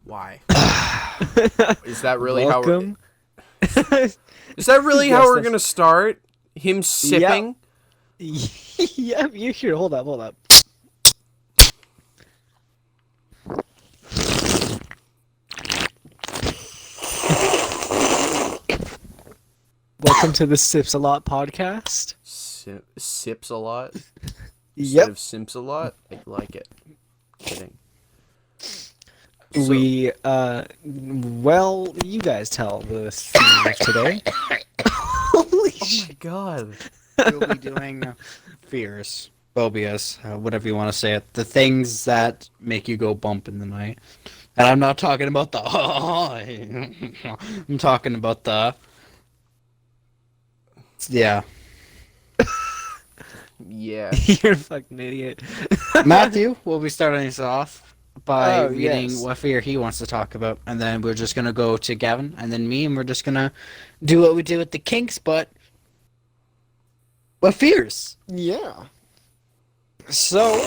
Why? Is that really Welcome. is that really how Yes, we're gonna start? Him Yep. sipping? Yep. You here? Hold up. Hold up. Welcome to the Sips a Lot podcast. Sips a lot instead Yep. of simps a lot. I like it. Kidding. Well, you guys tell the theme of today. Holy Oh shit. my god. We'll be doing fears, phobias, whatever you want to say it. The things that make you go bump in the night. And I'm not talking about the. I'm talking about the. Yeah. Yeah. You're a fucking idiot. Matthew will be starting us off by Oh, reading yes. what fear he wants to talk about. And then we're just going to go to Gavin and then me, and we're just going to do what we did with the kinks, but. What fears? Yeah. So,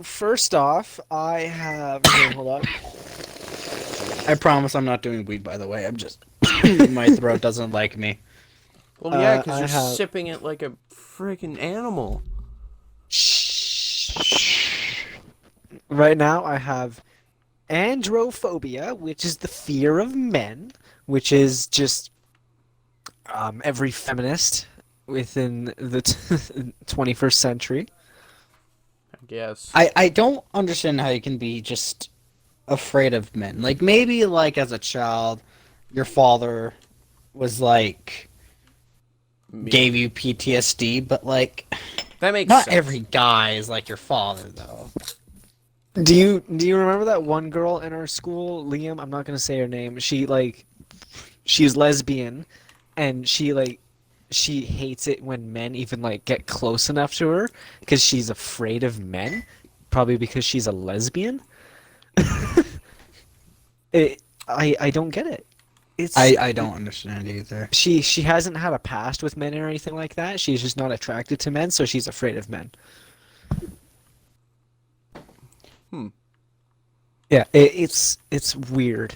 first off, I have. Here, hold up. I promise I'm not doing weed, by the way. I'm just. My throat doesn't like me. Well, yeah, because I you're have- sipping it like a freaking animal. Right now, I have Androphobia, which is the fear of men, which is just every feminist within the 21st century. I guess. I don't understand how you can be just afraid of men. Like, maybe, like, as a child, your father was, like, gave you PTSD, but, like, That makes not sense. every guy is like your father, though. Do you remember that one girl in our school, Liam? I'm not gonna say her name. She's lesbian, and she hates it when men even like get close enough to her because she's afraid of men, probably because she's a lesbian. I don't get it. I don't understand either. She hasn't had a past with men or anything like that. She's just not attracted to men, so she's afraid of men. Yeah, it's weird.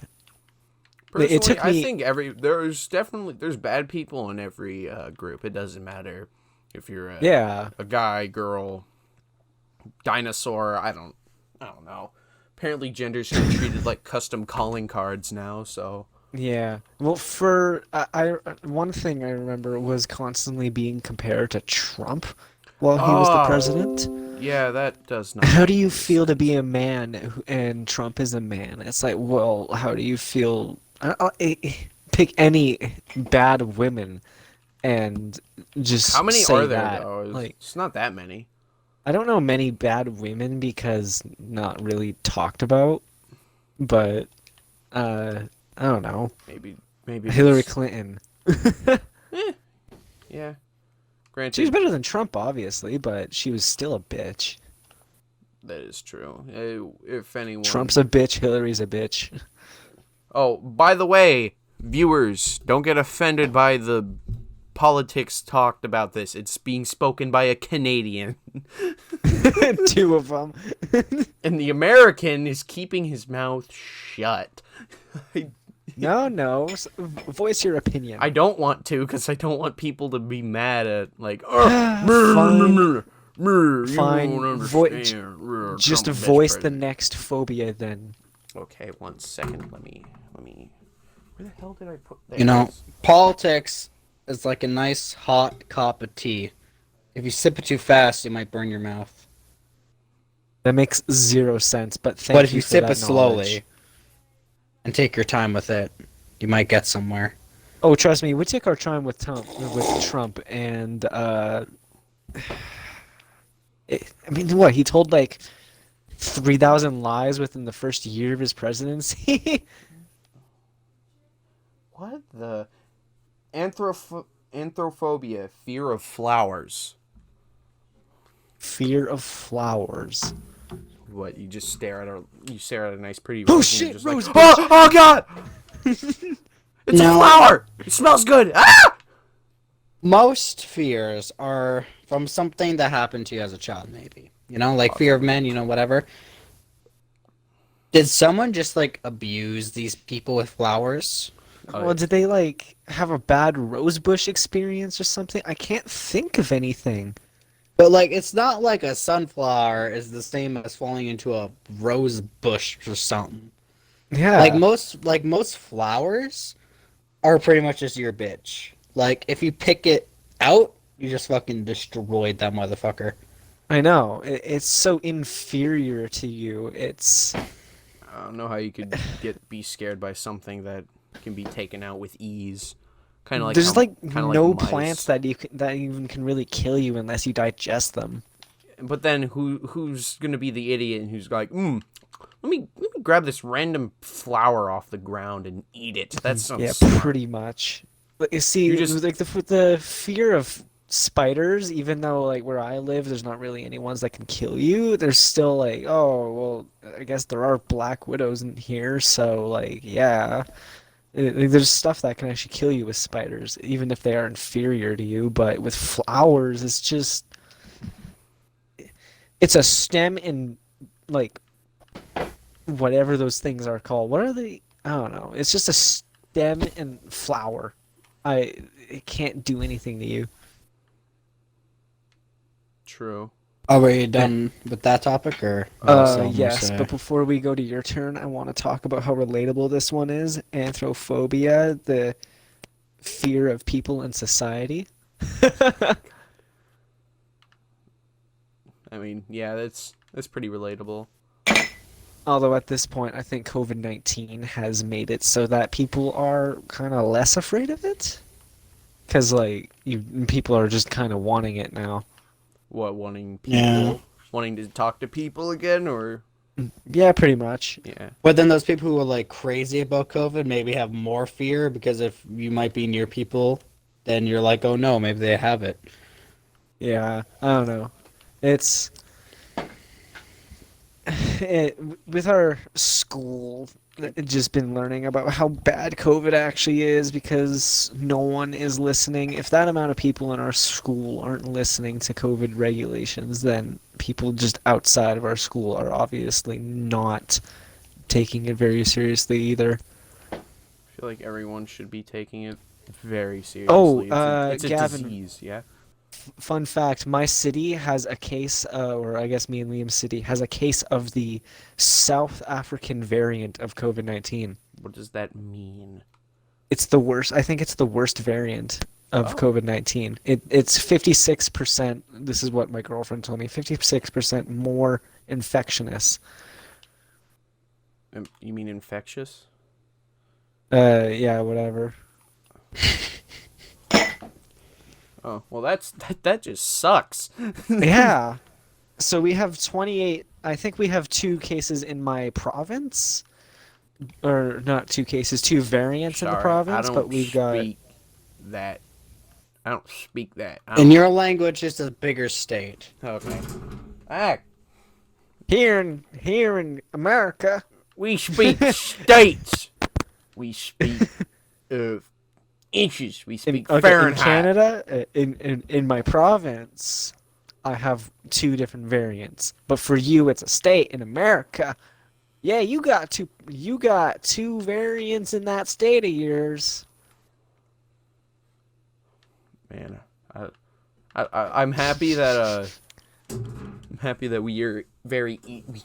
Personally, It took I me- think there's bad people in every group. It doesn't matter if you're Yeah. a guy, girl, dinosaur. I don't know. Apparently, genders are treated like custom calling cards now. So Yeah. Well, one thing I remember was constantly being compared to Trump while he was the Ah. president. yeah, that does not. How do you make feel to sense. be a man and Trump is a man? It's like, well, how do you feel? Pick any bad women and just How many say are there that. though? Like, It's not that many. I don't know many bad women because not really talked about, but I don't know. Maybe Hillary it's- Clinton. Yeah. Granted, She was better than Trump, obviously, but she was still a bitch. that is true. If anyone, Trump's a bitch, Hillary's a bitch. Oh, by the way, viewers, don't get offended by the politics talked about this. It's being spoken by a Canadian. Two of them. And the American is keeping his mouth shut. No. Voice your opinion. I don't want to, because I don't want people to be mad at, like, Fine. you Fine. don't Vo- understand. Just Trump's best voice the president. next phobia then. Okay, 1 second. Let me. Where the hell did I put that? You know, politics is like a nice hot cup of tea. If you sip it too fast, you might burn your mouth. That makes zero sense, but thank But if you you for sip that it slowly knowledge. and take your time with it, you might get somewhere. Oh, trust me, we took our time with Trump, and I mean, what he told like 3,000 lies within the first year of his presidency. What the? Anthrophobia, fear of flowers. Fear of flowers. What, you just stare at a nice pretty Oh, rose and shit, you're just rose, like, bitch. oh god! It's a No. flower! It smells good! Ah! Most fears are from something that happened to you as a child, maybe. You know, like fear of men, you know, whatever. Did someone just like abuse these people with flowers? Well, did they like have a bad rosebush experience or something? I can't think of anything. But like, it's not like a sunflower is the same as falling into a rose bush or something. Yeah, Like most flowers are pretty much just your bitch. Like if you pick it out, you just fucking destroyed that motherfucker. I know. It's so inferior to you. It's I don't know how you could be scared by something that can be taken out with ease. there's like kind of like no plants mice. that that even can really kill you unless you digest them. But then who's gonna be the idiot who's like, let me grab this random flower off the ground and eat it. That Yeah, sounds smart. pretty much. But you see, You it was just like the fear of spiders, even though like where I live, there's not really any ones that can kill you. There's still like, oh well, I guess there are black widows in here, so like, yeah, there's stuff that can actually kill you with spiders, even if they are inferior to you. But with flowers, it's a stem in like whatever those things are called. What are they? I don't know. It's just a stem and flower. It can't do anything to you. true. Are we done with that topic, or still more Yes, say? but before we go to your turn, I want to talk about how relatable this one is. Anthrophobia, the fear of people in society. I mean, yeah, that's pretty relatable. Although at this point, I think COVID-19 has made it so that people are kind of less afraid of it. Because, like, people are just kind of wanting it now. What wanting Yeah. people wanting to talk to people again, or Yeah, pretty much. yeah, But then those people who are like crazy about COVID maybe have more fear because if you might be near people, then you're like, oh no, maybe they have it. Yeah, I don't know. It's with our school just been learning about how bad COVID actually is because no one is listening. If that amount of people in our school aren't listening to COVID regulations, then people just outside of our school are obviously not taking it very seriously either. I feel like everyone should be taking it very Oh, seriously. It's a Gavin, disease, yeah. fun fact, my city has a case, or I guess me and Liam's city has a case of the South African variant of COVID-19. What does that mean? It's the worst. I think it's the worst variant of Oh, COVID-19. It's 56%. This is what my girlfriend told me. 56% more infectious. you mean infectious? Yeah, whatever. Oh, well, that just sucks. Yeah. So we have 28. I think we have two cases in my province. Or not two cases, two variants in the Sorry, province, but we've got that. I don't speak that. In your language, it's a bigger state. Okay. Ah, here in America. we speak states. We speak inches. We speak In Fahrenheit. Canada, in my province, I have two different variants. But for you, it's a state in America. Yeah, you got two variants in that state of yours. Man, I'm happy that I'm happy that we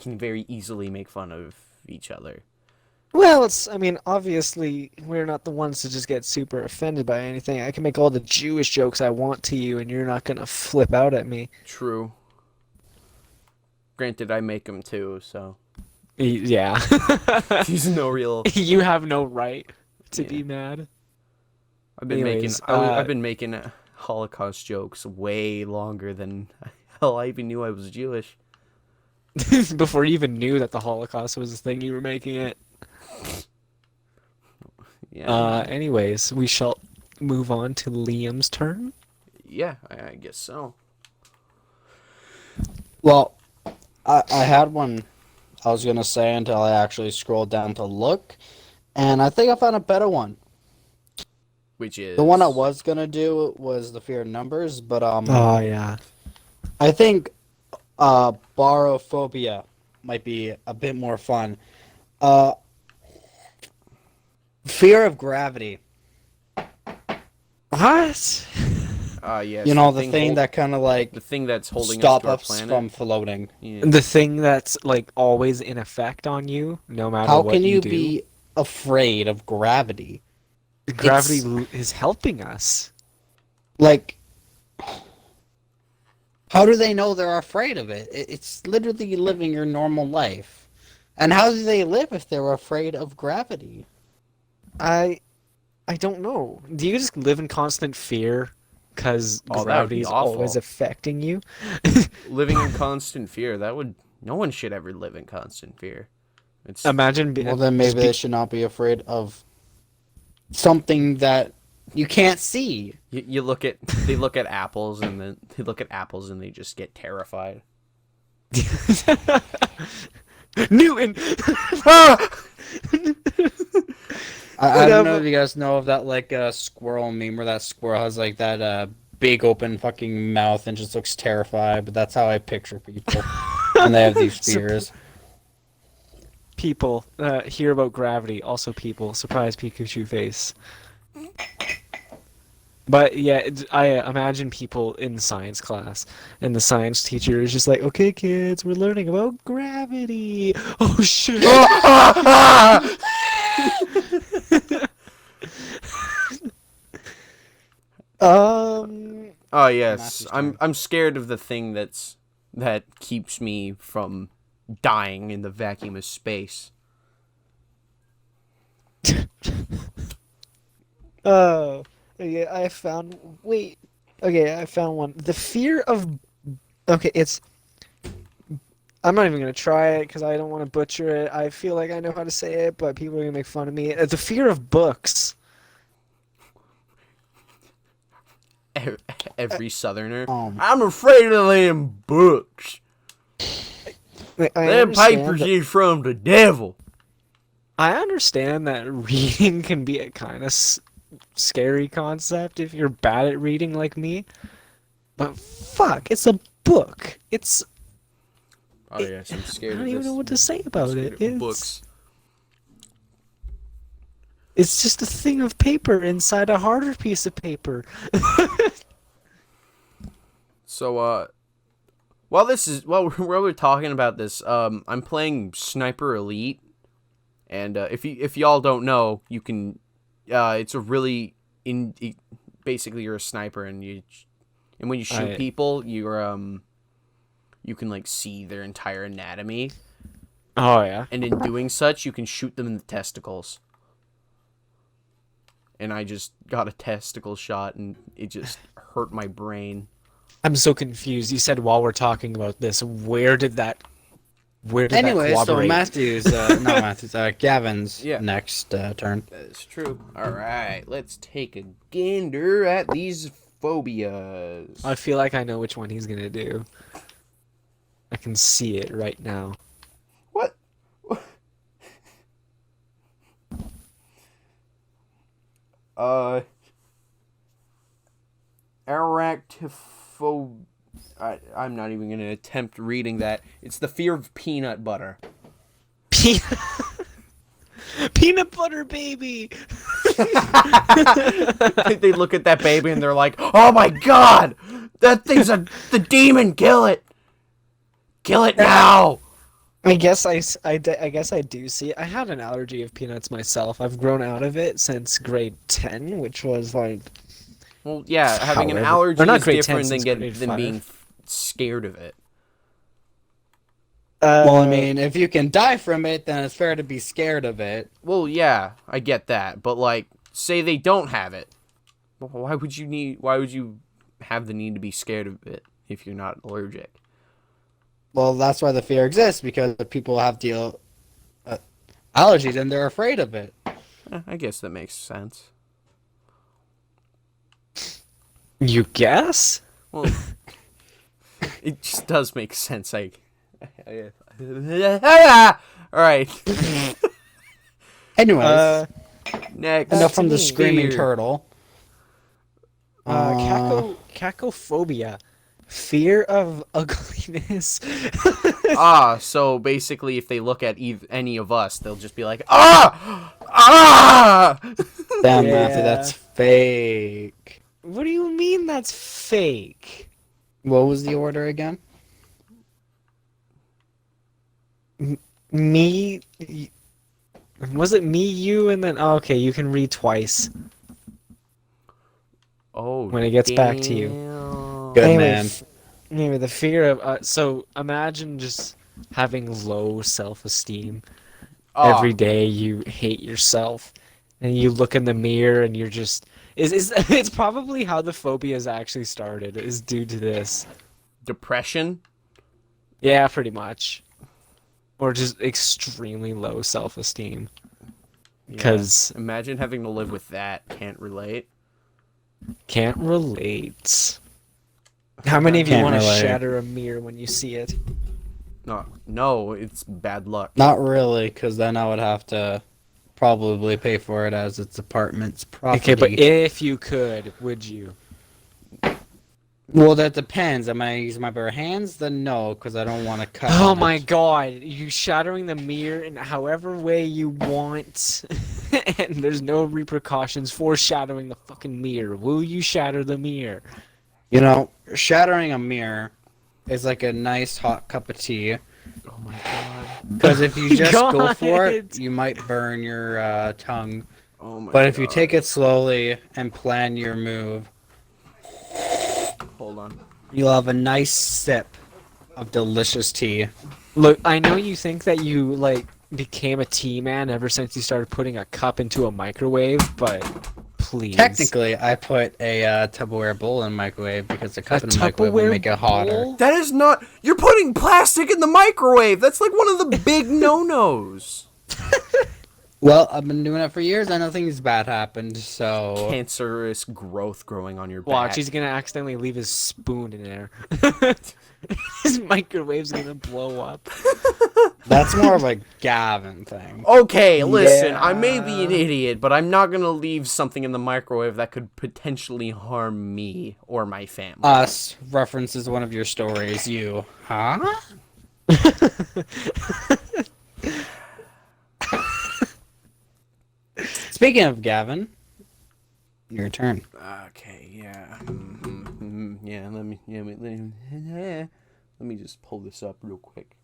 can very easily make fun of each other. Well, I mean, obviously, we're not the ones to just get super offended by anything. I can make all the Jewish jokes I want to you, and you're not gonna flip out at me. True. Granted, I make them too, so Yeah. there's no real. You have no right to Yeah. be mad. I've been Anyways, I've been making Holocaust jokes way longer than hell I even knew I was Jewish. before you even knew that the Holocaust was a thing, you were making it. Yeah. Anyways, we shall move on to Liam's turn. Yeah, I guess so. Well, I had one I was gonna say until I actually scrolled down to look, and I think I found a better one. Which is The one I was gonna do was the fear of numbers, but Oh yeah. I think barophobia might be a bit more fun. Uh, fear of gravity. What? Yes. You know, the thing that kind of like the thing that's holding us stop to our us planet. from floating. Yeah. The thing that's like always in effect on you, no matter How what can you you do. be afraid of gravity? Gravity It's- is helping us. Like, how do they know they're afraid of it? It's literally living your normal life. And how do they live if they're afraid of gravity? I don't know. Do you just live in constant fear because Oh, that would gravity be is always awful. affecting you? Living in constant fear. No one should ever live in constant fear. It's Imagine Well, then maybe they should not be afraid of something that you can't see. they look at apples and then they look at apples and they just get terrified. Newton. I don't know if you guys know of that like squirrel meme where that squirrel has like that big open fucking mouth and just looks terrified, but that's how I picture people when they have these fears. People hear about gravity. Also, people surprise Pikachu face. But yeah, I imagine people in science class, and the science teacher is just like, "Okay, kids, we're learning about gravity." Oh shit! um, Oh yes, Matthew's I'm scared of the thing that keeps me from dying in the vacuum of space. oh, okay, I found. Wait, okay, I found one. The fear of. Okay, it's. I'm not even gonna try it because I don't want to butcher it. I feel like I know how to say it, but people are gonna make fun of me. The fear of books. Every Southerner. Um, I'm afraid of them books. I Them understand papers that- is from the devil. I understand that reading can be a kind of scary concept if you're bad at reading like me. But fuck, it's a book. It's Oh yes, I'm I scared of don't even this. know what to say about Scared it. of books. It's just a thing of paper inside a harder piece of paper. So while we're talking about this, I'm playing Sniper Elite, and if y'all don't know, you can it's a really basically you're a sniper and when you shoot people, you can like see their entire anatomy, Oh yeah. and in doing such, you can shoot them in the testicles. And I just got a testicle shot, and it just hurt my brain. I'm so confused. You said while we're talking about this, where did that anyway, so corroborate? Matthew's, not Matthew's, Gavin's Yeah. next turn. That is true. All right, let's take a gander at these phobias. I feel like I know which one he's gonna do. I can see it right now. What? Arachnophobia. I'm not even gonna attempt reading that. It's the fear of peanut butter. Peanut butter baby. They look at that baby and they're like, "Oh my god, that thing's the demon! Kill it! Kill it now!" I guess I guess I do see it. I had an allergy of peanuts myself. I've grown out of it since grade 10, which was like Well, yeah, having an However- allergy or not is grade 10, different than since grade than being 5. scared of it. Well, I mean, if you can die from it, then it's fair to be scared of it. Well, yeah, I get that, but like, say they don't have it. Well, why would you have the need to be scared of it if you're not allergic? Well, that's why the fear exists, because people have allergies and they're afraid of it. I guess that makes sense. you guess? Well, it just does make sense. All right. Anyways, Next. enough from the to me. screaming Fear. turtle. Cacophobia. Fear of ugliness. So basically, if they look at any of us, they'll just be like, ah, ah. Damn, Yeah. Matthew, that's fake. What do you mean that's fake? What was the order again? Me? Was it me, you, and then... Oh, okay, you can read twice. Oh, When it gets back to you. damn. Good Anyway, man. Anyway, the fear of... so, imagine just having low self-esteem. Ah, Every day you hate yourself. And you look in the mirror and you're just... It's probably how the phobias actually started, is due to this. depression. Yeah, pretty much. Or just extremely low self-esteem. Because Imagine having to live with that. Can't relate. can't relate. How many of you Can't want to relate. shatter a mirror when you see it? No, it's bad luck. Not really, because then I would have to probably pay for it as its apartment's property. Okay, but if you could, would you? Well, that depends. Am I using my bare hands? Then no, because I don't want to cut. Oh on my it. god, you shattering the mirror in however way you want, and there's no repercussions for shattering the fucking mirror. Will you shatter the mirror? You know, shattering a mirror is like a nice hot cup of tea. Oh my god. Because if you just go God. for it, you might burn your tongue. Oh my god. But if you take it slowly and plan your move, Hold on. you'll have a nice sip of delicious tea. Look, I know you think that you, like, became a tea man ever since you started putting a cup into a microwave, but please. Technically, I put a Tupperware bowl in the microwave because the cup A in the microwave will Tupperware make it hotter. bowl? That is not. You're putting plastic in the microwave. That's like one of the big no-nos. Well, I've been doing it for years and nothing's bad happened, so... Cancerous growth growing on your back. Watch, he's gonna accidentally leave his spoon in there. His microwave's gonna blow up. That's more of a Gavin thing. Okay, listen, I may be an Yeah. idiot, but I'm not gonna leave something in the microwave that could potentially harm me or my family. Us references one of your stories. You, huh? Speaking of Gavin, your turn. Okay, yeah. Yeah, let me just pull this up real quick.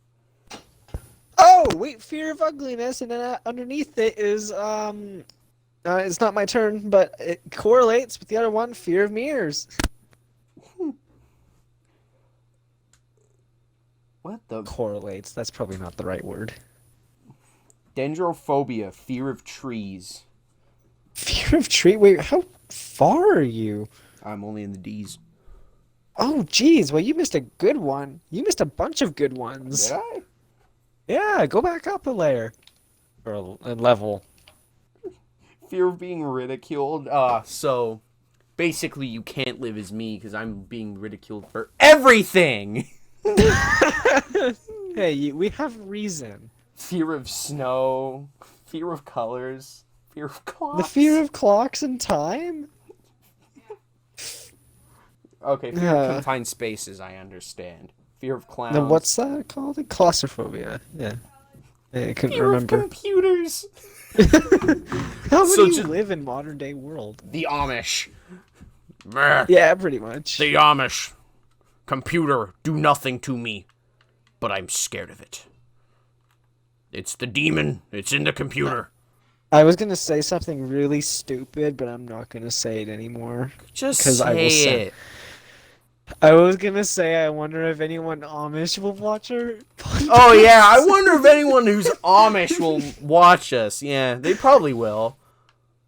Oh, wait, fear of ugliness, and then underneath it is, it's not my turn, but it correlates with the other one, fear of mirrors. What the? Correlates, that's probably not the right word. Dendrophobia, fear of trees. Fear of tree? Wait, how far are you? I'm only in the D's. Oh, geez, well, you missed a good one. You missed a bunch of good ones. Did I? Yeah, go back up a layer. Or a level. Fear of being ridiculed. So basically you can't live as me because I'm being ridiculed for everything. Hey, we have reason. Fear of snow. Fear of colors. Fear of clocks. The fear of clocks and time? Okay, fear Yeah. of confined spaces, I understand. Fear of clowns. Then what's that called? Claustrophobia. Yeah. I couldn't Fear remember. of computers. How So would you just- live in modern day world? The Amish. Brr. Yeah, pretty much. The Amish. Computer, do nothing to me. But I'm scared of it. It's the demon. It's in the computer. I was gonna say something really stupid, but I'm not gonna say it anymore. Just 'Cause I will say say- it. I was gonna say I wonder if anyone Amish will watch our podcast. Oh yeah, I wonder if anyone who's Amish will watch us. Yeah, they probably will.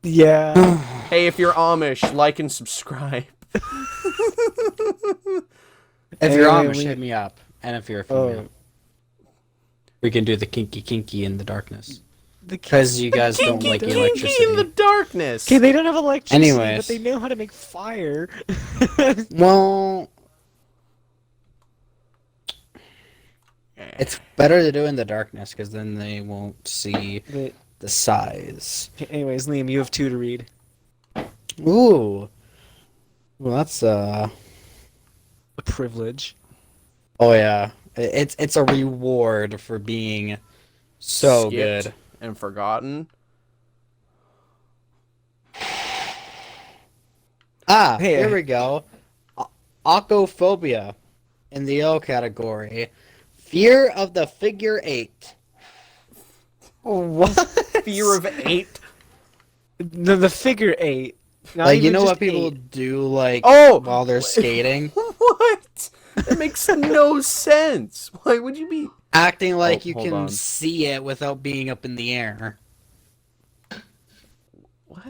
Yeah. Hey, if you're Amish, like and subscribe. If you're Hey, Amish, we- hit me up. And if you're a female, we can do the kinky in the darkness. Because you guys don't like Kinky electricity. in the darkness. Okay, they don't have electricity, Anyways. but they know how to make fire. Well, it's better to do in the darkness because then they won't see But- the size. anyways, Liam, you have 2 to read. Ooh. Well, that's A privilege. Oh yeah. It's a reward for being so Skipped good. and forgotten. Ah, Hey, here we go. Acrophobia in the O category. Fear of the figure eight. what? Fear of 8. The figure 8. Not Like, you even know just what people 8. do, like, Oh! while they're skating? What? That makes no sense. Why would you be... Acting like Oh, you hold can on. see it without being up in the air. What?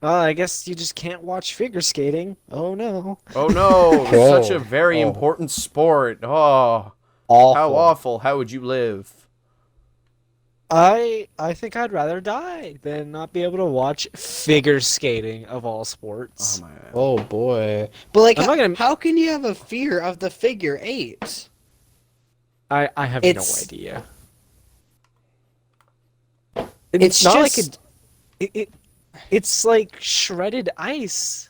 Well, I guess you just can't watch figure skating. Oh no. Oh no, Oh, such a very oh. important sport. Oh, Awful. how awful. How would you live? I think I'd rather die than not be able to watch figure skating of all Oh sports. my god. Oh boy. But like, I'm not gonna- how can you have a fear of the figure eight? I have It's- no idea. It's not just- like it's like shredded ice.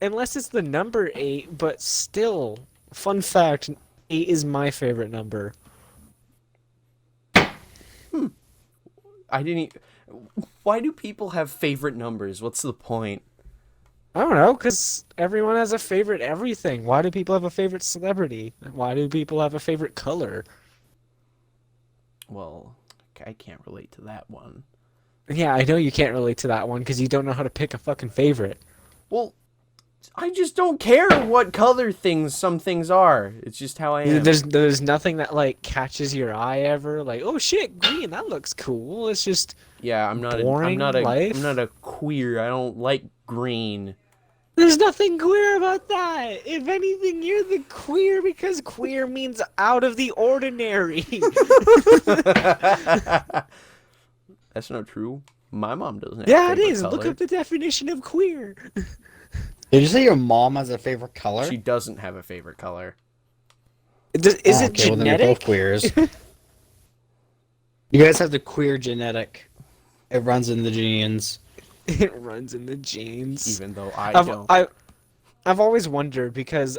Unless it's the number 8, but still, fun fact, 8 is my favorite number. I didn't. Why do people have favorite numbers? What's the point? I don't know, because everyone has a favorite everything. Why do people have a favorite celebrity? Why do people have a favorite color? Well, I can't relate to that one. Yeah, I know you can't relate to that one because you don't know how to pick a fucking favorite. Well, I just don't care what color some things are. It's just how I am. There's nothing that like catches your eye ever. Like, oh shit, green, that looks cool. It's just Yeah, I'm not boring life. I'm not a queer. I don't like green. there's nothing queer about that. If anything, you're the queer because queer means out of the ordinary. That's not true. My mom doesn't have Yeah, a it favorite is. color. Look up the definition of queer. Did you say your mom has a favorite color? She doesn't have a favorite color. Is Oh, it okay, well, then you're genetic? both queers. You guys have the queer genetic. It runs in the genes. It runs in the genes. Even though I I've, don't. I've always wondered because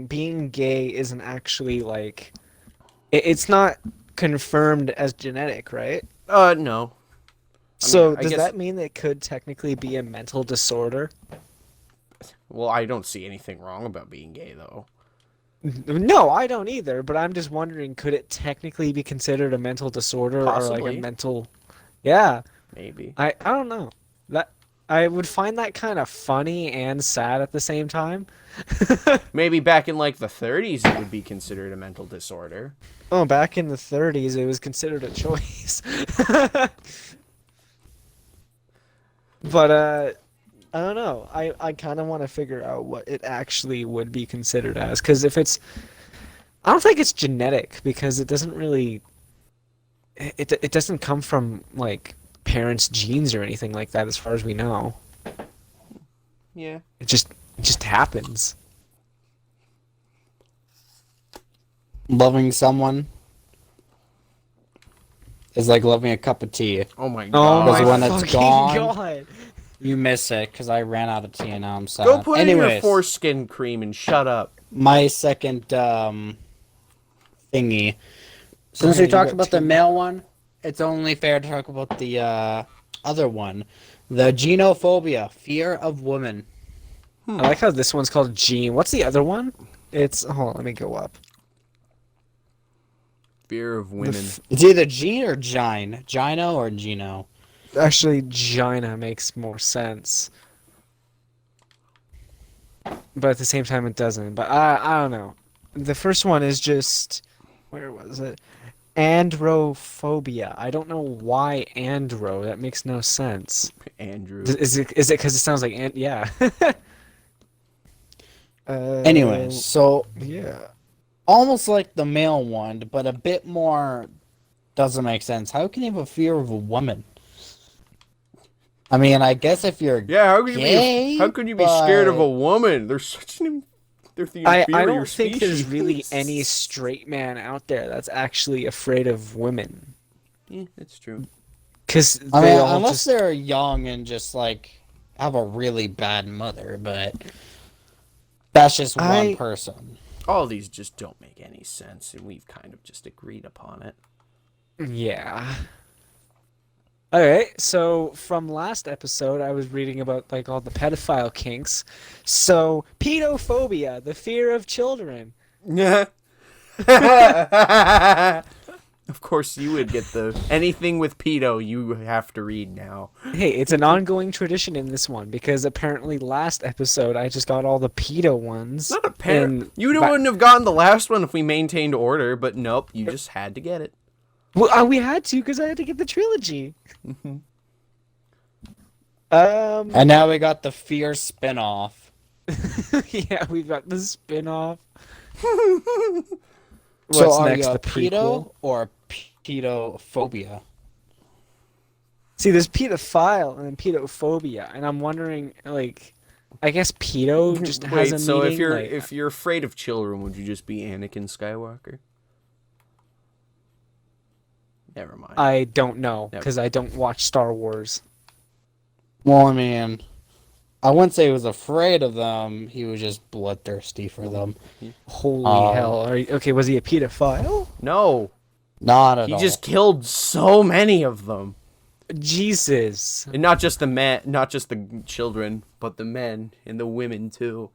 being gay isn't actually like it's not confirmed as genetic, right? No. So I does guess- that mean it could technically be a mental disorder? Well, I don't see anything wrong about being gay, though. No, I don't either, but I'm just wondering, could it technically be considered a mental disorder or like Possibly. a mental? Yeah, Maybe. I don't know. That I would find that kind of funny and sad at the same time. Maybe back in like the 30s, it would be considered a mental disorder. Oh, back in the 30s, it was considered a choice. But I don't know. I kind of want to figure out what it actually would be considered as, because if it's, I don't think it's genetic because it doesn't really, it doesn't come from like parents' genes or anything like that, as far as we know. Yeah. It just happens. Loving someone is like loving a cup of tea. Oh my Oh god. Because my when it's fucking gone- god! You miss it because I ran out of tea and now I'm sad. Go put in your Anyways, foreskin cream and shut up. my second thingy. Since Okay, we you talked got about the two. male one, it's only fair to talk about the other one. The genophobia, fear of women. I like how this one's called Gene. What's the other one? It's hold on, let me go up. Fear of The women. It's either Gene or Gine. Gino or Gino. Actually, Gina makes more sense. But at the same time, it doesn't. But I don't know. The first one is just... Where was it? Androphobia. I don't know why andro. That makes no sense. Andrew. Is it because it sounds like... yeah. Anyways, so Yeah. almost like the male one, but a bit more doesn't make sense. How can you have a fear of a woman? I mean, I guess if you're Yeah, how could you gay, be? How could you be scared of but- a woman? They're such an. They're the I inferior don't think there's species. really any straight man out there that's actually afraid of women. Yeah, that's true. Because I they mean, all unless just... they're young and just like have a really bad mother, but that's just one I- person. All these just don't make any sense, and we've kind of just agreed upon it. Yeah. Alright, so from last episode, I was reading about like all the pedophile kinks. So, pedophobia, the fear of children. Yeah. Of course, you would get anything with pedo. You have to read now. Hey, it's an ongoing tradition in this one because apparently last episode I just got all the pedo ones. Not apparent. You wouldn't have gotten the last one if we maintained order, but nope, you just had to get it. Well, we had to because I had to get the trilogy. And now we got the Fear spinoff. Yeah, we've got the spin-off. So What's are next? you The a pedo prequel? or pedophobia? See, there's pedophile and then pedophobia, and I'm wondering, like, I guess pedo just has a so meaning. if you're afraid of children, would you just be Anakin Skywalker? Never mind. I don't know because I don't watch Star Wars. Well, I mean, I wouldn't say he was afraid of them. He was just bloodthirsty for them. Holy hell! Okay, was he a pedophile? No, Not at he all. just killed so many of them, Jesus. and not just the children, but the men and the women too.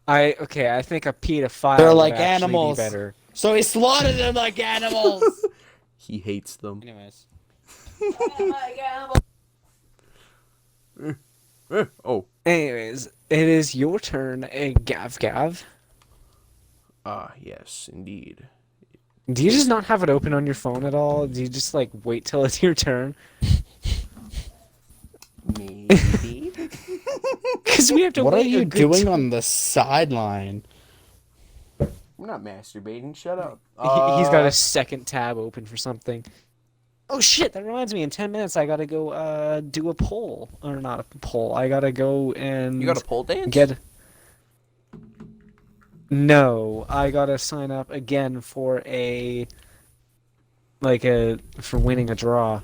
I think a pedophile. They're would like actually be animals. better. So he slaughtered them like animals. He hates them. Anyways. Oh. Anyways, it is your turn, Gav. Yes, indeed. Do you just not have it open on your phone at all? Do you just like wait till it's your turn? Maybe. Because we have to What are wait. you doing on the sideline? I'm not masturbating. Shut up. He's got a second tab open for something. Oh shit! That reminds me. In 10 minutes, I gotta go do a poll, or not a poll. I gotta go and You got a pole dance? get. No, I gotta sign up again for for winning a draw.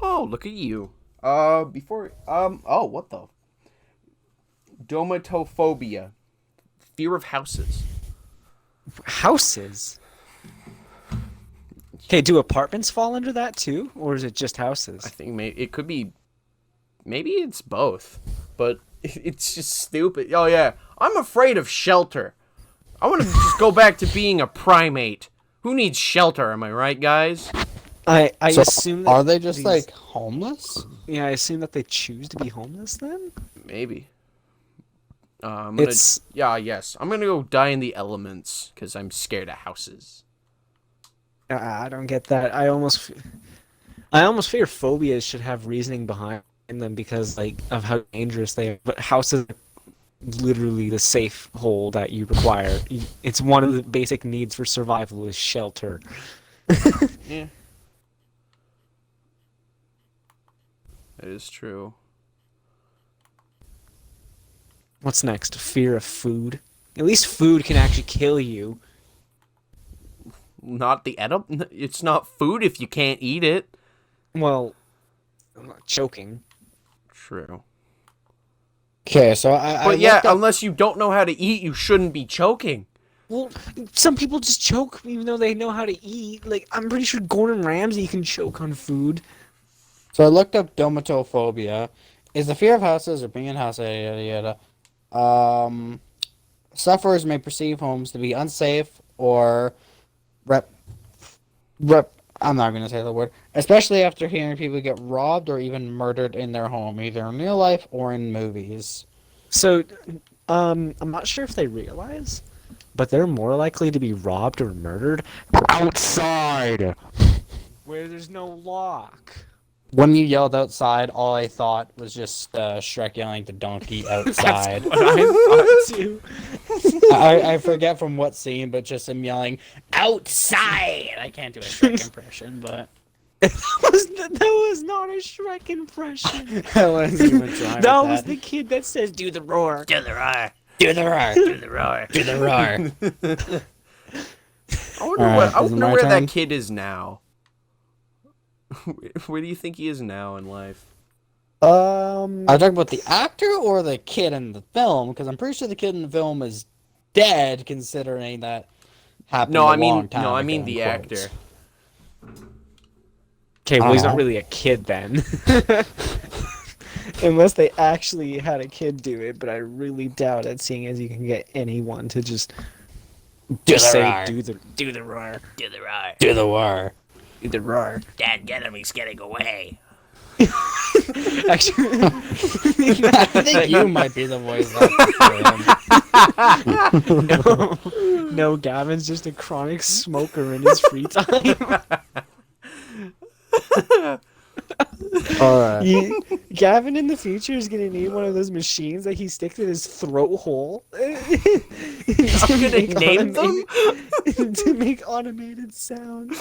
Oh, look at you. Oh, what the? Domatophobia. Fear of houses. Houses. Okay, do apartments fall under that too, or is it just houses? I think it could be. Maybe it's both, but it's just stupid. Oh yeah, I'm afraid of shelter. I want to just go back to being a primate. Who needs shelter? Am I right, guys? I So assume that are they just these- like homeless? Yeah, I assume that they choose to be homeless then. Maybe. I'm gonna, It's yes. I'm gonna go die in the elements because I'm scared of houses. I don't get that. I almost fear phobias should have reasoning behind them because like of how dangerous they are. But houses are literally the safe hole that you require. It's one of the basic needs for survival is shelter. Yeah. That is true. What's next? Fear of food. At least food can actually kill you. Not the It's not food if you can't eat it. Well, I'm not choking. True. Okay, so I But yeah, looked up- unless you don't know how to eat, you shouldn't be choking. Well, some people just choke even though they know how to eat. Like, I'm pretty sure Gordon Ramsay can choke on food. So I looked up domatophobia. Is the fear of houses or being in a house, yada yada. Sufferers may perceive homes to be unsafe or I'm not gonna say the word. Especially after hearing people get robbed or even murdered in their home, either in real life or in movies. So, I'm not sure if they realize, but they're more likely to be robbed or murdered outside, where there's no lock. When you yelled outside, all I thought was just Shrek yelling to Donkey outside. What I thought too. I forget from what scene, but just him yelling outside. I can't do a Shrek impression, but That was not a Shrek impression. I wasn't even trying. That with was the kid that says, "Do the roar." do the roar, do the roar, do the roar, do the roar. I wonder, Alright, I is it wonder my where turn? that kid is now. Where do you think he is now in life? Are you talking about the actor or the kid in the film? Because I'm pretty sure the kid in the film is dead, considering that happened No, a I mean long time no, I ago, mean in the quotes. actor. Okay, I well, he's don't not know. really a kid then. Unless they actually had a kid do it, but I really doubt it, seeing as you can get anyone to just Do the say roar. do the roar. Do the right. Do the war. Do the roar. Dad, get him. He's getting away. Actually, I think you might be the voice actor for him. no, Gavin's just a chronic smoker in his free time. Alright. Gavin in the future is gonna need one of those machines that he sticks in his throat hole. I'm gonna name them. To make automated sounds.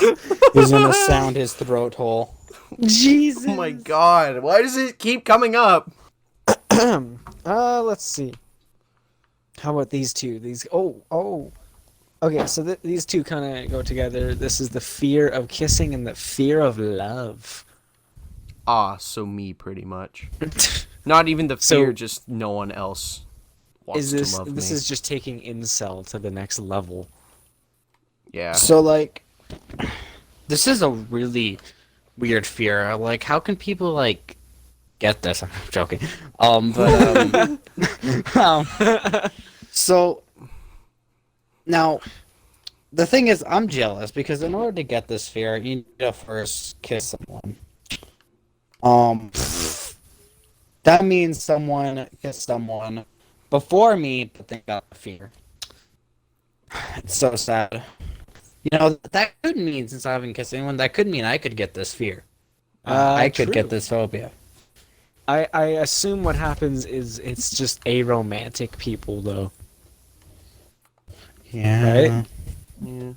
He's gonna sound his throat hole. Jesus. Oh my god! Why does it keep coming up? Let's see. How about these two? Oh. Okay, so these two kind of go together. This is the fear of kissing and the fear of love. Ah, so me pretty much. Not even the So- fear, just no one else wants Is this to love this me. is just taking incel to the next level? Yeah. So, like, this is a really weird fear. Like, how can people, like, get this? I'm joking. So, now, the thing is, I'm jealous because in order to get this fear, you need to first kiss someone. That means someone kissed someone before me, but they got the fear. It's so sad. You know, that could mean, since I haven't kissed anyone, that could mean I could get this fear. I could True. get this phobia. I assume what happens is it's just aromantic people, though. Yeah. Right? Yeah.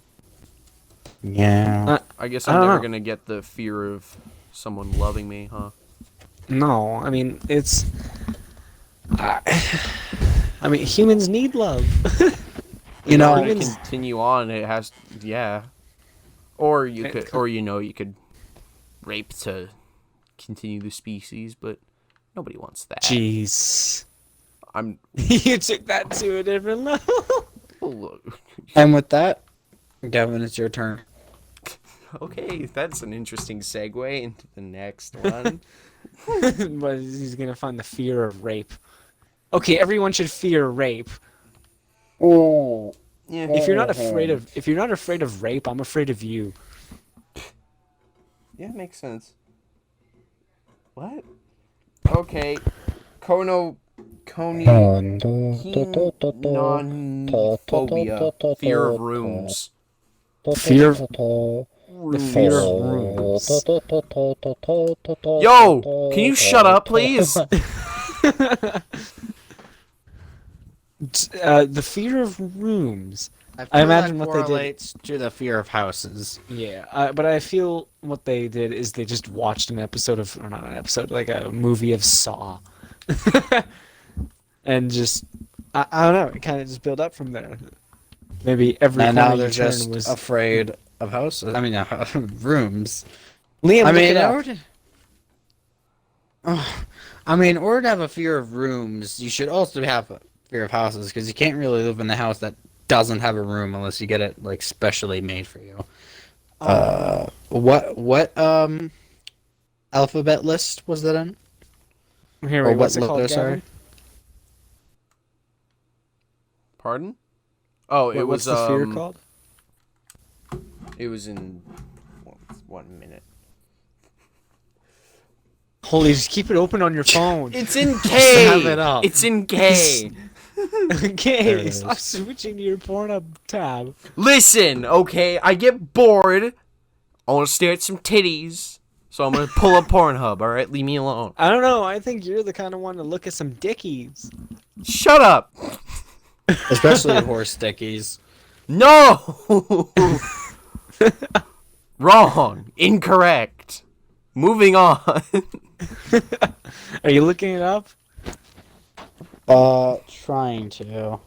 Yeah. I guess I I'm don't never know. gonna get the fear of someone loving me, huh? No, I mean it's. I mean, humans need love. You know, to continue on, it has, yeah. Or you could, or you could rape to continue the species, but nobody wants that. Jeez, I'm. you took that to a different level. and with that, Gavin, it's your turn. Okay, that's an interesting segue into the next one. But he's gonna find the fear of rape. Okay, everyone should fear rape. Oh. Yeah. If you're not afraid of rape, I'm afraid of you. Yeah, makes sense. What? Okay. Phobia. Fear of rooms. Fear of the fear of rooms. Yo! Can you shut up, please? The fear of rooms. I imagine what they did. correlates to the fear of houses. Yeah, but I feel what they did is they just watched an episode of, or not an episode, like a movie of Saw, and just I don't know. It kind of just built up from there. Maybe every And corner now you they're turn just was afraid of houses. I mean, rooms. Liam. I Look mean, it in up. order in order to have a fear of rooms, you should also have a fear of houses because you can't really live in a house that doesn't have a room unless you get it like specially made for you. What alphabet list was that in? Here, Or wait, what what's it called, logo, sorry? Gavin? Pardon? Oh, it What's was the fear called? It was in 1 minute. Holy, just keep it open on your phone. It's in K. Have it up. It's in K. There Okay, it is. stop switching to your Pornhub tab. Listen, okay, I get bored. I want to stare at some titties, so I'm gonna pull up Pornhub. All right, leave me alone. I don't know. I think you're the kind of one to look at some dickies. Shut up. Especially horse stickies. No. Wrong. Incorrect. Moving on. Are you looking it up? Trying to.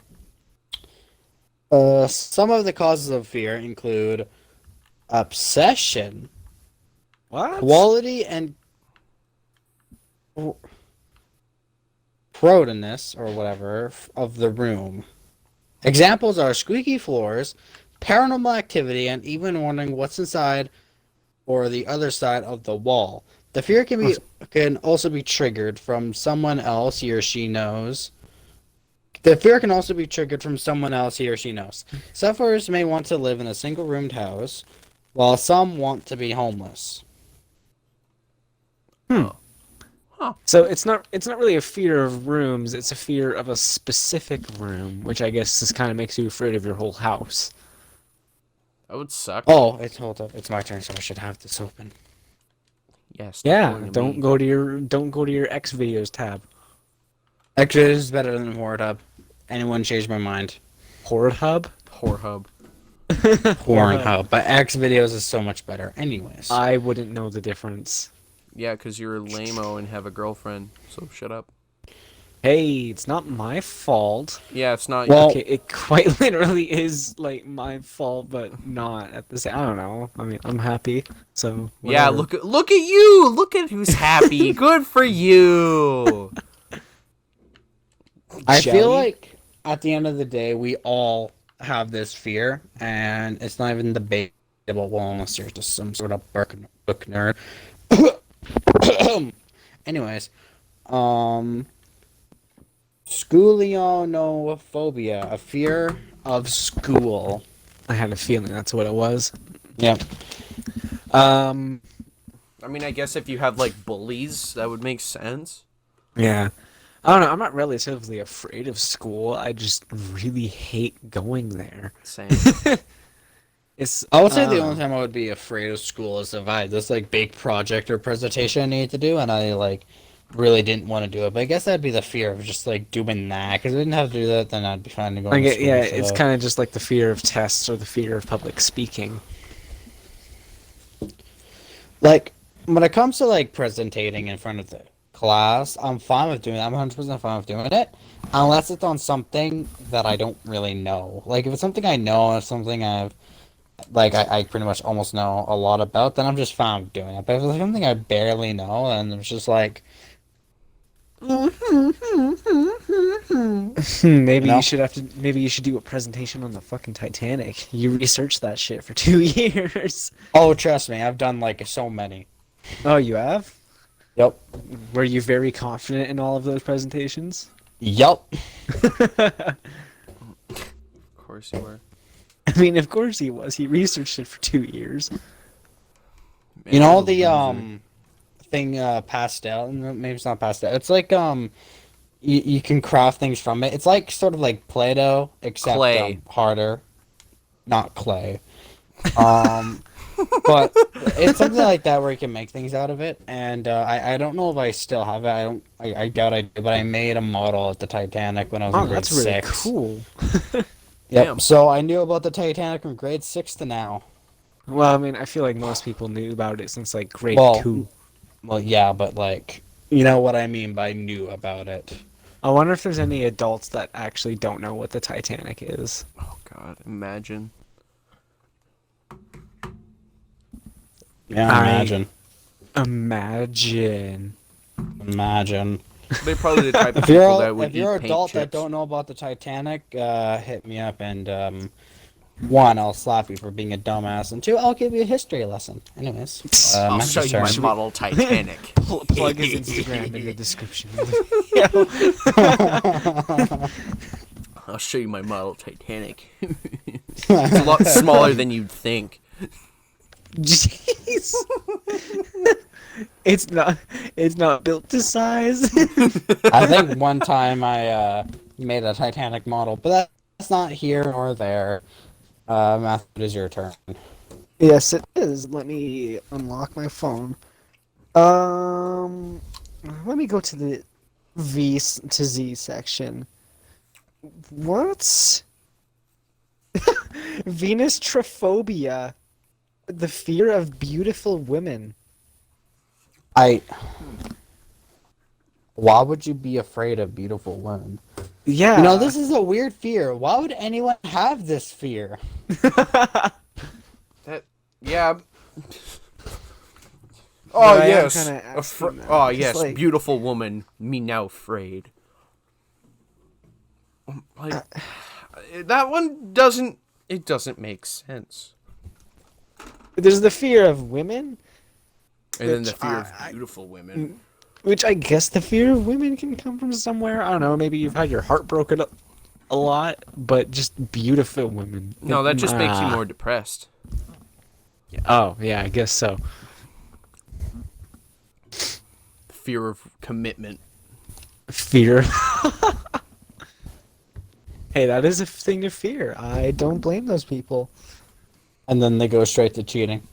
Some of the causes of fear include obsession, What? quality and crowdiness or whatever of the room. Examples are squeaky floors, paranormal activity, and even wondering what's inside or the other side of the wall. The fear can also be triggered from someone else he or she knows. The fear can also be triggered from someone else he or she knows. Sufferers may want to live in a single-roomed house, while some want to be homeless. So it's not really a fear of rooms, it's a fear of a specific room, which I guess just kind of makes you afraid of your whole house. That would suck. Oh, hold up. It's my turn, so I should have this open. Yes. Yeah, don't go to your X videos tab. Actually, this is better than Pornhub. Anyone change my mind? Pornhub? Pornhub. Pornhub, but X videos is so much better. Anyways, I wouldn't know the difference. Yeah, because you're lame-o and have a girlfriend, so shut up. Hey, it's not my fault. Yeah, it's not. Well- Okay, it quite literally is like my fault, but not at the same. I don't know. I mean, I'm happy, so Yeah, whatever. look at you. Look at who's happy. Good for you. I Jelly? feel like at the end of the day, we all have this fear, and it's not even debatable. Well, unless you're just some sort of book nerd. Anyways, schoolionophobia, a fear of school. I had a feeling that's what it was. Yep. I mean, I guess if you have like bullies, that would make sense. Yeah. I don't know. I'm not relatively afraid of school. I just really hate going there. Same. It's. I would say the only time I would be afraid of school is if I had this like big project or presentation I needed to do, and I like really didn't want to do it. But I guess that'd be the fear of just like doing that. Because if I didn't have to do that, then I'd be fine to go. I to get, school, yeah, so. it's kind of just like the fear of tests or the fear of public speaking. Like when it comes to like presenting in front of the class, I'm fine with doing it. I'm 100% fine with doing it, unless it's on something that I don't really know. Like if it's something I know or something I pretty much almost know a lot about, then I'm just fine with doing it. But if it's something I barely know, and it's just like, Maybe No. you should have to. Maybe you should do a presentation on the fucking Titanic. You researched that shit for 2 years. oh, trust me, I've done like so many. Oh, you have? Yep. Were you very confident in all of those presentations? Yep. Of course you were. I mean, of course he was. He researched it for 2 years. Man, You know what a the loser. thing pastel? Maybe it's not pastel. It's like you can craft things from it. It's like sort of like Play-Doh, except Clay. harder. Not clay. But it's something like that where you can make things out of it. And I don't know if I still have it. I doubt I do. But I made a model at the Titanic when I was in Oh, grade that's really 6. cool. Yep. Damn. So I knew about the Titanic from grade 6 to now. Well, I mean, I feel like most people knew about it since like grade Well, 2. Well, yeah, but like, you know what I mean by knew about it. I wonder if there's any adults that actually don't know what the Titanic is. Oh God, imagine. Yeah, imagine. Imagine. They're probably the type of If people you're that would if you're eat an paint adult that chips. don't know about the Titanic, hit me up and one, I'll slap you for being a dumbass, and two, I'll give you a history lesson. Anyways, I'll Matt's show you my turn. model Titanic. Plug his Instagram in the description. I'll show you my model Titanic. It's a lot smaller than you'd think. Jeez. It's not built to size. I think one time I made a Titanic model, but that's not here nor there. Matthew, it is your turn. Yes, it is. Let me unlock my phone. Let me go to the V to Z section. What? Venus Trophobia. The fear of beautiful women. Why would you be afraid of beautiful women? Yeah. You know, this is a weird fear. Why would anyone have this fear? Yeah. I Oh am yes. kinda asking that, Oh 'cause, yes, like- beautiful woman. Me now afraid. Like that one doesn't. It doesn't make sense. There's the fear of women, And then the Which fear of beautiful women. which I guess the fear of women can come from somewhere. I don't know. Maybe you've had your heart broken up a lot, but just beautiful women. No, that just makes you more depressed. Oh, yeah, I guess so. Fear of commitment. Fear. Hey, that is a thing to fear. I don't blame those people. And then they go straight to cheating.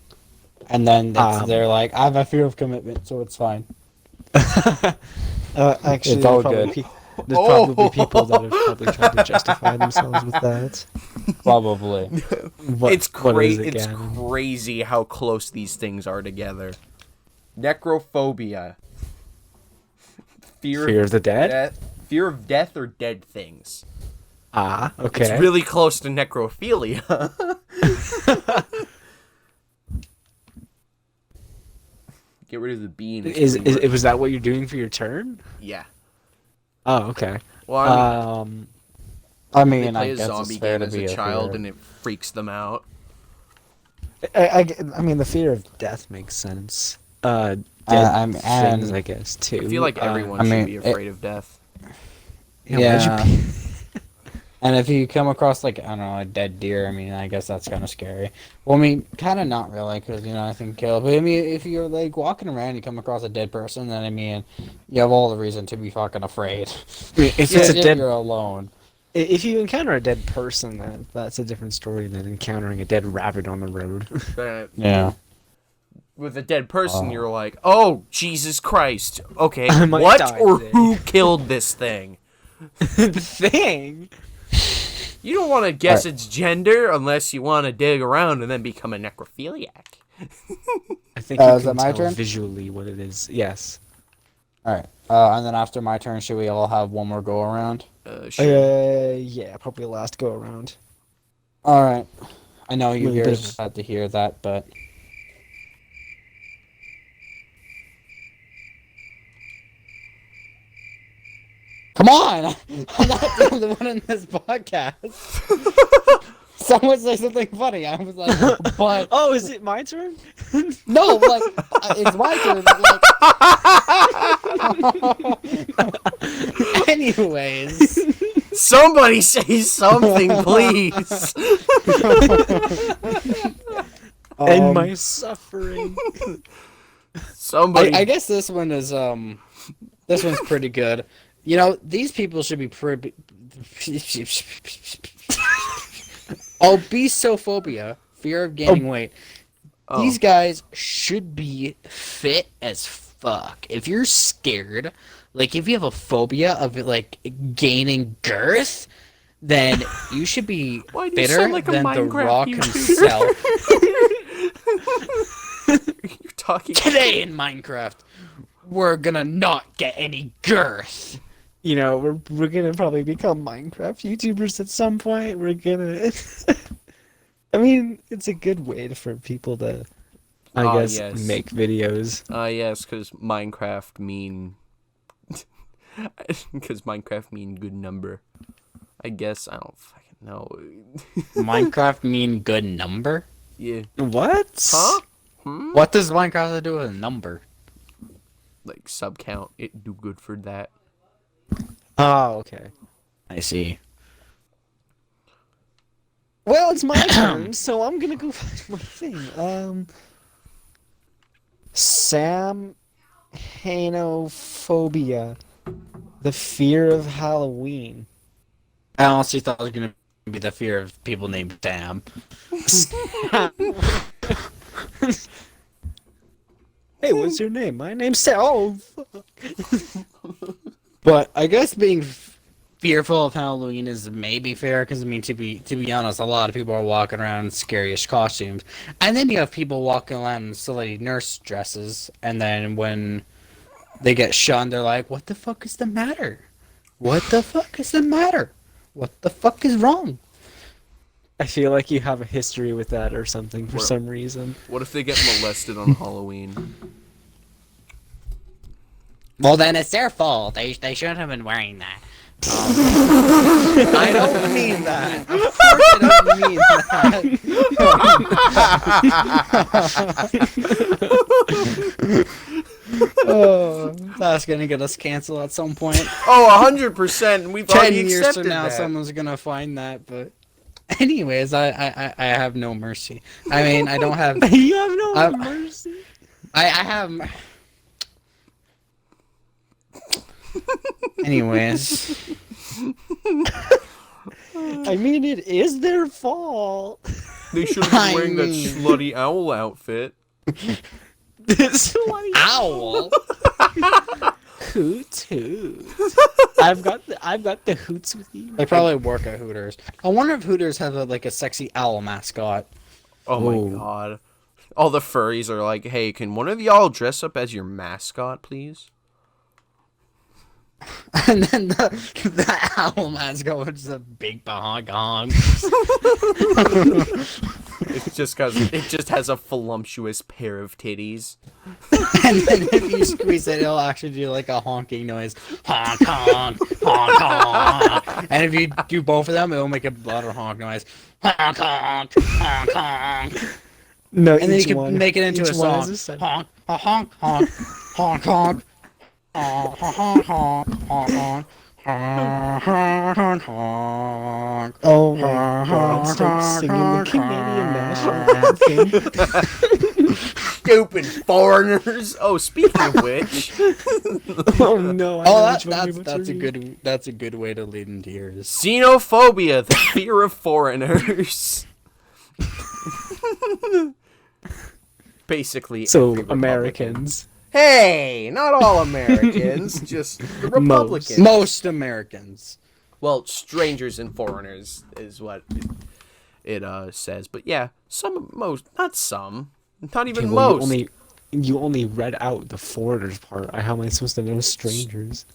And then they're like, I have a fear of commitment, so it's fine. Actually, It's all there's good. probably people that have probably tried to justify themselves with that. Probably. It's what is it It's again? crazy how close these things are together. Necrophobia. Fear of the dead? Fear of death or dead things. Ah, okay. It's really close to necrophilia. Get rid of the bean. Was that what you're doing for your turn? Yeah. Oh, okay. Well, I they mean, play I a guess zombie it's fair game to as be a child, fear. and it freaks them out. I mean, the fear of death makes sense. Dead things, I guess, too. I feel like everyone I should mean, be afraid of death. Yeah. And if you come across, like, I don't know, a dead deer, I mean, I guess that's kind of scary. Well, I mean, kind of not really, because, you know, I think kill. But, I mean, if you're, like, walking around and you come across a dead person, then, I mean, you have all the reason to be fucking afraid. If it's a dead... You're alone. If you encounter a dead person, that's a different story than encountering a dead rabbit on the road. Yeah. With a dead person, you're like, oh, Jesus Christ. Okay, I might what die or today. who killed this thing? The thing? You don't want to guess its gender unless you want to dig around and then become a necrophiliac. I think you is can that my tell turn? visually what it is. Yes. Alright. And then after my turn, should we all have one more go around? Sure. Yeah, probably last go around. Alright. I know you Little bit guys of- had to hear that, but... Come on! I'm not the only one in this podcast. Someone say something funny. I was like, but Oh, is it my turn? no, like it's my turn. But, like... Anyways, Somebody say something, please. End my suffering. Somebody. I guess this one is this one's pretty good. You know, these people should be pretty. Obesophobia, fear of gaining weight. Oh. These guys should be fit as fuck. If you're scared, like if you have a phobia of like gaining girth, then you should be Why do you fitter sound like a than the Minecraft Rock YouTuber? himself. You're talking. Today in Minecraft, we're gonna not get any girth. You know, we're gonna probably become Minecraft YouTubers at some point. We're gonna. I mean, it's a good way for people to, I guess, yes. make videos. Yes, because Minecraft mean. Because Minecraft mean good number. I guess I don't fucking know. Minecraft mean good number? Yeah. What? Huh? What does Minecraft have to do with a number? Like sub count, it do good for that. Oh, okay. I see. Well, it's my turn, so I'm gonna go find my thing. Samhainophobia, the fear of Halloween. I honestly thought it was gonna be the fear of people named Sam. Hey, what's your name? My name's Sam. Oh, fuck. But I guess being fearful of Halloween is maybe fair because I mean to be honest, a lot of people are walking around in scariest costumes, and then you have people walking around in silly nurse dresses, and then when they get shunned, they're like, "What the fuck is the matter? What the fuck is the matter? What the fuck is wrong?" I feel like you have a history with that or something for Well- some reason. What if they get molested on Halloween? Well, then it's their fault. They shouldn't have been wearing that. I don't mean that. Of course I don't mean that. Oh, that's gonna get us canceled at some point. Oh, 100%. We've 10 already years accepted from now, that. someone's gonna find that, but... Anyways, I have no mercy. I mean, I don't have... You have no mercy. I have... Anyways... I mean, it is their fault. They should have been wearing that slutty owl outfit. Slutty Owl? Hoot hoot. I've got the hoots with you. They probably work at Hooters. I wonder if Hooters has a sexy owl mascot. Oh my god. All the furries are like, hey, can one of y'all dress up as your mascot, please? And then the owl mascot was a big bahong. It's just because it just has a voluptuous pair of titties. And then if you squeeze it, it'll actually do like a honking noise. Honk, honk, honk, honk. And if you do both of them, it'll make a louder honk noise. Honk, honk, honk, honk. No, And then you each can one, make it into each a one song. is a sentence. Honk, honk, honk, honk, honk. Honk, honk, honk, honk, honk. Honk, honk, honk. Oh my god, start singing the Canadian national anthem. Stupid foreigners. Oh, speaking of which, Oh no, I know Oh, which one you're that's a good way to lead into yours. xenophobia, the fear of foreigners. Basically, So, every Republican. Americans. Hey, not all Americans, just the Republicans. Most Americans. Well, strangers and foreigners is what it says. But yeah, most, not some, not even Okay, well, most. you only read out the foreigners part. How am I supposed to know strangers?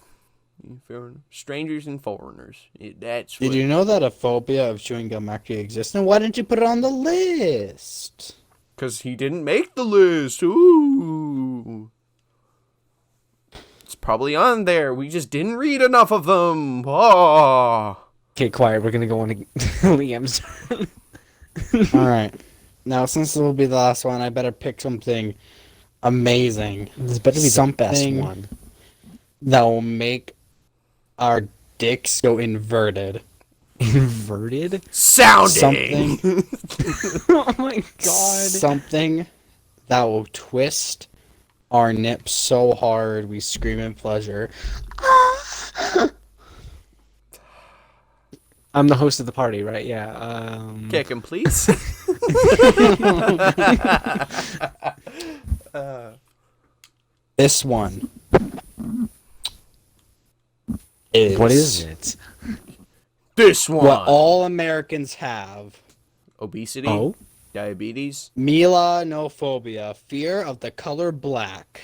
Strangers and foreigners. That's Did what, you know that a phobia of chewing gum actually exists? And why didn't you put it on the list? because he didn't make the list. Ooh. It's probably on there. We just didn't read enough of them. Oh. Okay, quiet. We're gonna go on to Liam's turn. Alright. Now, since it will be the last one, I better pick something amazing. This better be the best Something one. that will make our dicks go inverted. Inverted? Sounding. Something, Oh my god. something that will twist our nips so hard we scream in pleasure. I'm the host of the party, right? Yeah. Kick him, please. This one is What is it? This one. what all Americans have. Obesity. Oh? Diabetes. Melanophobia, fear of the color black.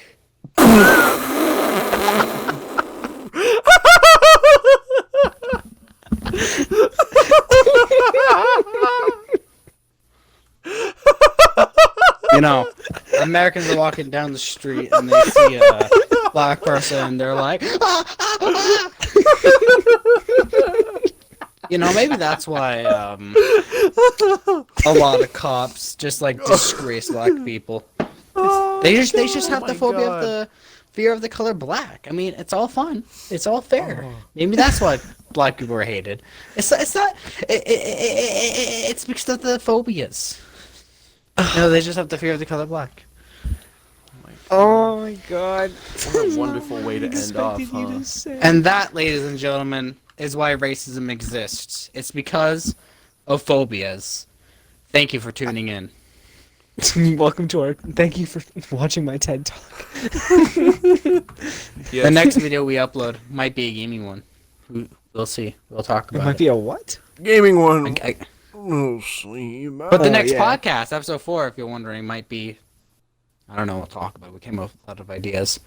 You know, Americans are walking down the street and they see a black person and they're like, "Ah, ah, ah." You know, maybe that's why a lot of cops just like disgrace black people. They just have my the phobia God. of the fear of the color black. I mean, it's all fun. It's all fair. Maybe that's why black people are hated. It's not. It's because of the phobias. No, they just have the fear of the color black. Oh my god. What a wonderful way to end off, huh? And that, ladies and gentlemen, is why racism exists. It's because of phobias. Thank you for tuning in. Welcome to our. Thank you for watching my TED Talk. Yes. The next video we upload might be a gaming one. We'll see. We'll talk It about might it. be a what? Gaming one. I- We'll see. But the Oh, next yeah. podcast, episode 4, if you're wondering, might be... I don't know what to talk about. We came up with a lot of ideas.